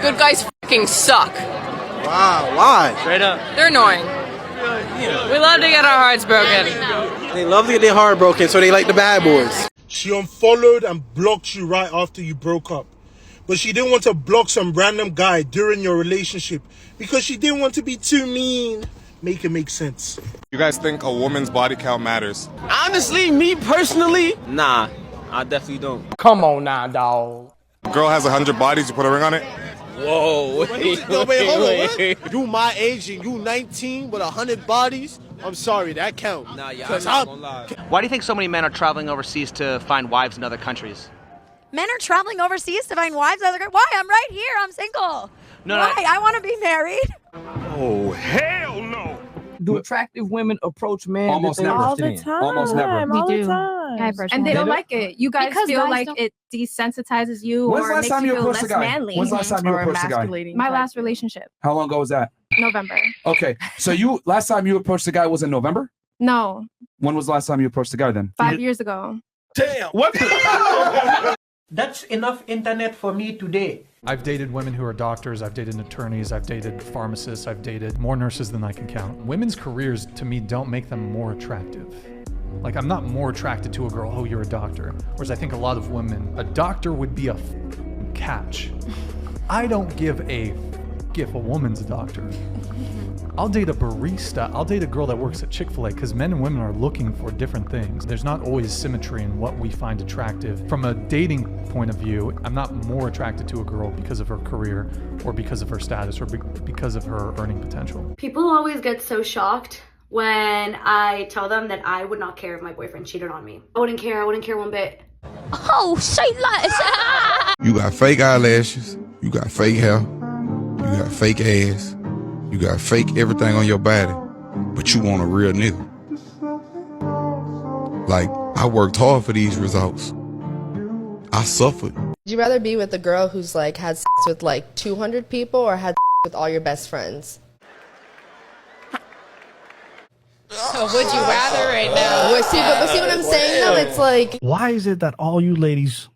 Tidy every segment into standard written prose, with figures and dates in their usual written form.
Good guys fucking suck. Wow, why? Straight up. They're annoying. We love to get our hearts broken. They love to get their heart broken, so they like the bad boys. She unfollowed and blocked you right after you broke up. But she didn't want to block some random guy during your relationship because she didn't want to be too mean. Make it make sense. You guys think a woman's body count matters? Honestly, me personally, nah, I definitely don't. Come on now, dog. A girl has 100 bodies, you put a ring on it? Whoa, wait, hold on, what? You my age and you 19 with 100 bodies? I'm sorry, that count. Nah, yeah, Cause I'm not gonna lie. Why do you think so many men are traveling overseas to find wives in other countries? Men are traveling overseas to find wives. Why? I'm right here. I'm single. Why? I want to be married. Oh, hell no! Do attractive women approach men? Almost never. All the time. Almost never. All We the do. time. And they don't like it. You guys Because feel guys like don't- it desensitizes you When's the or last makes time you you feel approached less a guy? manly. When's the last time you Or approached a guy? emasculating. My last relationship, How long ago was that? November. Okay, so you last time you approached a guy was in November? No, When was the last time you approached a guy then? 5 years ago. Damn, what? That's enough internet for me today. I've dated women who are doctors, I've dated attorneys, I've dated pharmacists, I've dated more nurses than I can count. Women's careers, to me, don't make them more attractive. Like, I'm not more attracted to a girl, oh, you're a doctor. Whereas I think a lot of women, a doctor would be a catch. I don't give a if a woman's a doctor. I'll date a barista, I'll date a girl that works at Chick-fil-A because men and women are looking for different things. There's not always symmetry in what we find attractive. From a dating point of view, I'm not more attracted to a girl because of her career or because of her status or because of her earning potential. People always get so shocked when I tell them that I would not care if my boyfriend cheated on me. I wouldn't care one bit. Oh, say less. You got fake eyelashes, you got fake hair, you got fake ass, you got fake everything on your body, but you want a real nigga. Like, I worked hard for these results. I suffered. Would you rather be with a girl who's like had sex with like 200 people or had sex with all your best friends? Would you rather right now? But see what I'm saying though? It's like, Why is it that all you ladies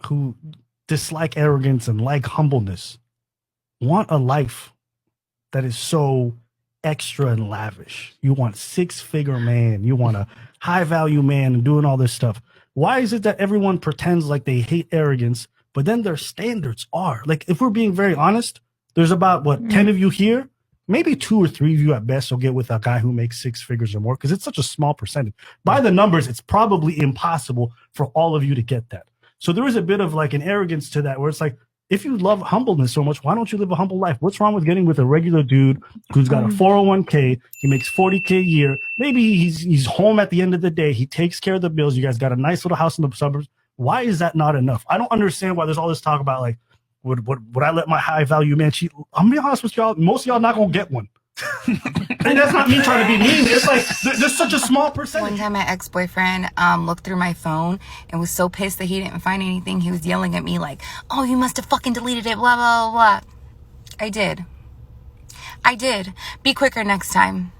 who dislike arrogance and like humbleness want a life that is so extra and lavish? You want 6-figure man, you want a high value man and doing all this stuff. Why is it that everyone pretends like they hate arrogance, but then their standards are like, if we're being very honest, there's about 10 of you here, maybe 2 or 3 of you at best will get with a guy who makes 6 figures or more because it's such a small percentage. By the numbers, it's probably impossible for all of you to get that. So there is a bit of like an arrogance to that where it's like, if you love humbleness so much, why don't you live a humble life? What's wrong with getting with a regular dude who's got a 401k? He makes $40K a year. Maybe he's home at the end of the day. He takes care of the bills. You guys got a nice little house in the suburbs. Why is that not enough? I don't understand why there's all this talk about like, would I let my high value man cheat? I'm gonna be honest with y'all. Most of y'all not gonna get one. And that's not me trying to be mean. It's like there's such a small percentage. One time my ex-boyfriend looked through my phone and was so pissed that he didn't find anything. He was yelling at me like, oh, you must have fucking deleted it, blah, blah, blah, blah. I did. Be quicker next time.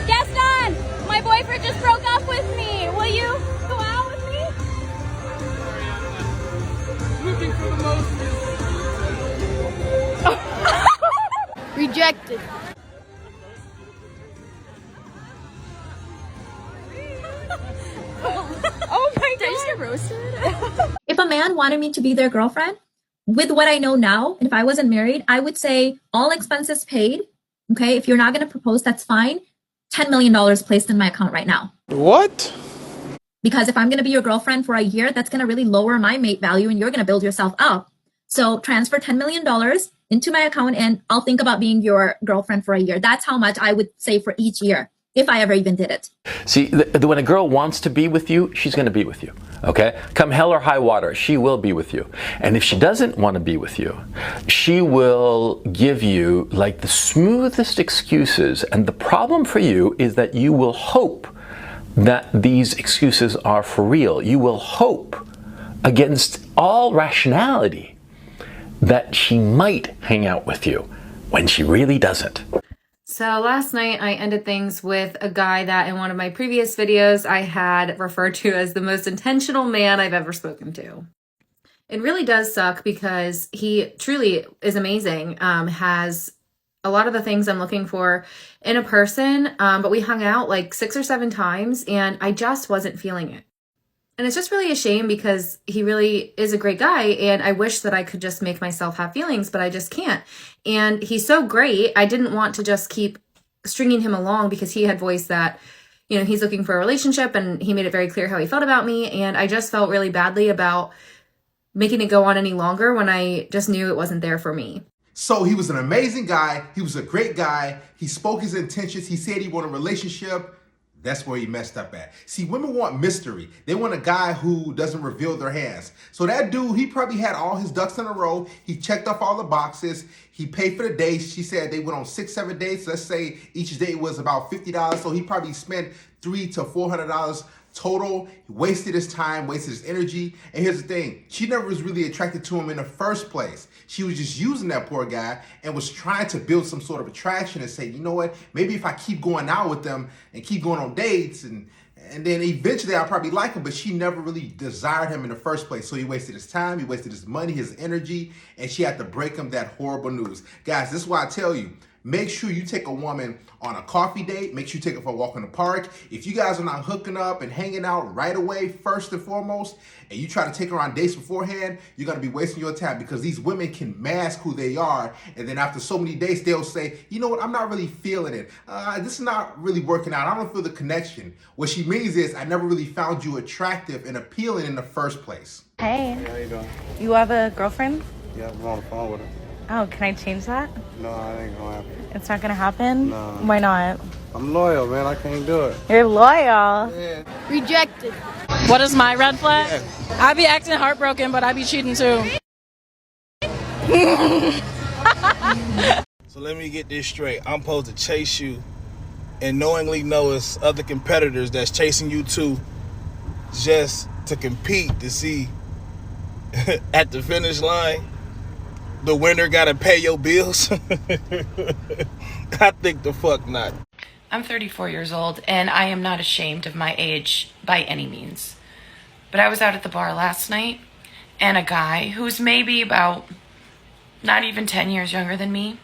Gaston, my boyfriend just broke up with me. Will you go out with me? Looking for the most. Rejected. Oh my god. Did I just get roasted? If a man wanted me to be their girlfriend, with what I know now, and if I wasn't married, I would say all expenses paid. Okay, if you're not going to propose, that's fine. $10 million placed in my account right now. What? Because if I'm going to be your girlfriend for a year, that's going to really lower my mate value and you're going to build yourself up. So transfer $10 million into my account and I'll think about being your girlfriend for a year. That's how much I would say for each year, if I ever even did it. See, when a girl wants to be with you, she's going to be with you. Okay? Come hell or high water, she will be with you. And if she doesn't want to be with you, she will give you like the smoothest excuses. And the problem for you is that you will hope that these excuses are for real. You will hope against all rationality that she might hang out with you when she really doesn't. So last night I ended things with a guy that in one of my previous videos I had referred to as the most intentional man I've ever spoken to. It really does suck because he truly is amazing. Has a lot of the things I'm looking for in a person, but we hung out like 6 or 7 times and I just wasn't feeling it. And it's just really a shame because he really is a great guy and I wish that I could just make myself have feelings, but I just can't. And he's so great. I didn't want to just keep stringing him along because he had voiced that, you know, he's looking for a relationship and he made it very clear how he felt about me. And I just felt really badly about making it go on any longer when I just knew it wasn't there for me. So he was an amazing guy. He was a great guy. He spoke his intentions. He said he wanted a relationship. That's where he messed up at. See, women want mystery. They want a guy who doesn't reveal their hands. So that dude, he probably had all his ducks in a row. He checked off all the boxes. He paid for the dates. She said they went on 6-7 dates. Let's say each date was about $50. So he probably spent $300 to $400 total. He wasted his time, wasted his energy. And here's the thing. She never was really attracted to him in the first place. She was just using that poor guy and was trying to build some sort of attraction and say, you know what, maybe if I keep going out with them and keep going on dates and then eventually I'll probably like him, but she never really desired him in the first place. So he wasted his time, he wasted his money, his energy, and she had to break him that horrible news. Guys, this is why I tell you, make sure you take a woman on a coffee date. Make sure you take her for a walk in the park. If you guys are not hooking up and hanging out right away, first and foremost, and you try to take her on dates beforehand, you're going to be wasting your time because these women can mask who they are. And then after so many dates, they'll say, you know what, I'm not really feeling it. This is not really working out. I don't feel the connection. What she means is, I never really found you attractive and appealing in the first place. Hey. How you doing? You have a girlfriend? Yeah, I'm on the phone with her. Oh, can I change that? No, it ain't gonna happen. It's not gonna happen? No. Why not? I'm loyal, man. I can't do it. You're loyal. Yeah. Rejected. What is my red flag? I be acting heartbroken, but I be cheating too. So let me get this straight. I'm supposed to chase you and knowingly know it's other competitors that's chasing you too, just to compete to see at the finish line the winner gotta pay your bills? I think the fuck not. I'm 34 years old and I am not ashamed of my age by any means. But I was out at the bar last night and a guy who's maybe about not even 10 years younger than me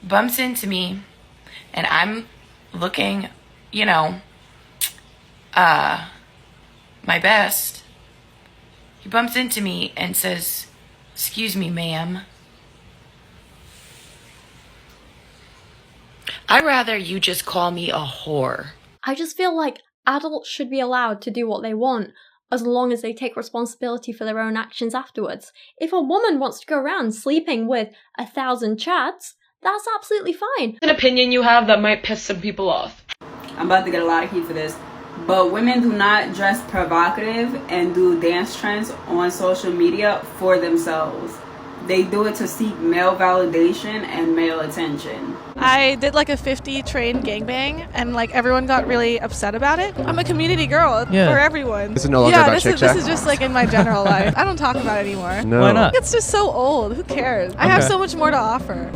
bumps into me and I'm looking, you know, my best. He bumps into me and says, "Excuse me, ma'am. I'd rather you just call me a whore." I just feel like adults should be allowed to do what they want as long as they take responsibility for their own actions afterwards. If a woman wants to go around sleeping with 1,000 chads, that's absolutely fine. An opinion you have that might piss some people off. I'm about to get a lot of heat for this, but women do not dress provocative and do dance trends on social media for themselves. They do it to seek male validation and male attention. I did like a 50 train gangbang and like everyone got really upset about it. I'm a community girl for everyone. Is it no longer about Chick Shack? This is just like in my general life. I don't talk about it anymore. No. Why not? It's just so old. Who cares? I have so much more to offer.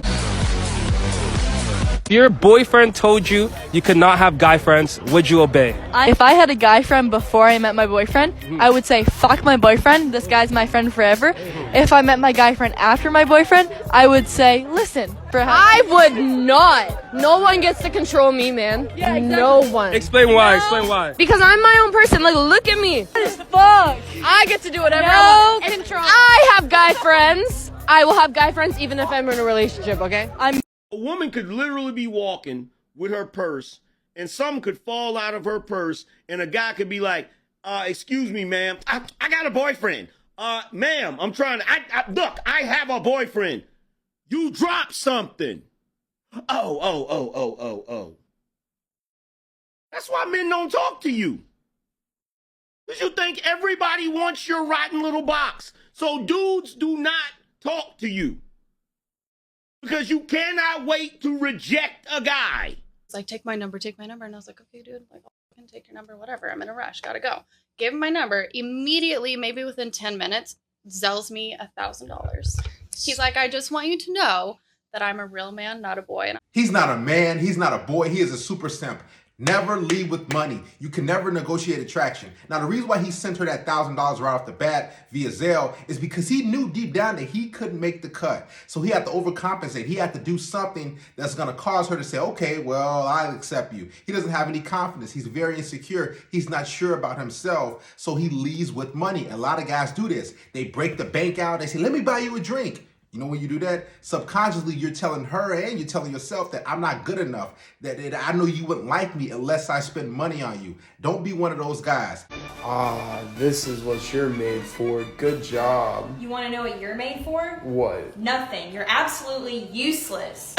If your boyfriend told you you could not have guy friends, would you obey? If I had a guy friend before I met my boyfriend, I would say, fuck my boyfriend, this guy's my friend forever. If I met my guy friend after my boyfriend, I would say, listen, I would not. No one gets to control me, man. Yeah, exactly. No one. Explain why, explain why. Because I'm my own person. Like, look at me. Fuck. I get to do whatever I want. Control. I have guy friends. I will have guy friends even if I'm in a relationship, okay? A woman could literally be walking with her purse and something could fall out of her purse and a guy could be like, excuse me, ma'am, I got a boyfriend. Ma'am, I'm trying to, look, I have a boyfriend. You dropped something. Oh. That's why men don't talk to you. Because you think everybody wants your rotten little box. So dudes do not talk to you. Because you cannot wait to reject a guy. It's like, take my number. And I was like, okay, dude, like, I can take your number, whatever. I'm in a rush, gotta go. Gave him my number. Immediately, maybe within 10 minutes, sells me $1,000. He's like, I just want you to know that I'm a real man, not a boy. He's not a man. He's not a boy. He is a super simp. Never lead with money. You can never negotiate attraction. Now, the reason why he sent her that $1,000 right off the bat via Zelle is because he knew deep down that he couldn't make the cut. So he had to overcompensate. He had to do something that's going to cause her to say, okay, well, I'll accept you. He doesn't have any confidence. He's very insecure. He's not sure about himself. So he leads with money. A lot of guys do this. They break the bank out. They say, let me buy you a drink. You know, when you do that, subconsciously, you're telling her and you're telling yourself that I'm not good enough, that I know you wouldn't like me unless I spend money on you. Don't be one of those guys. This is what you're made for. Good job. You want to know what you're made for? What? Nothing. You're absolutely useless.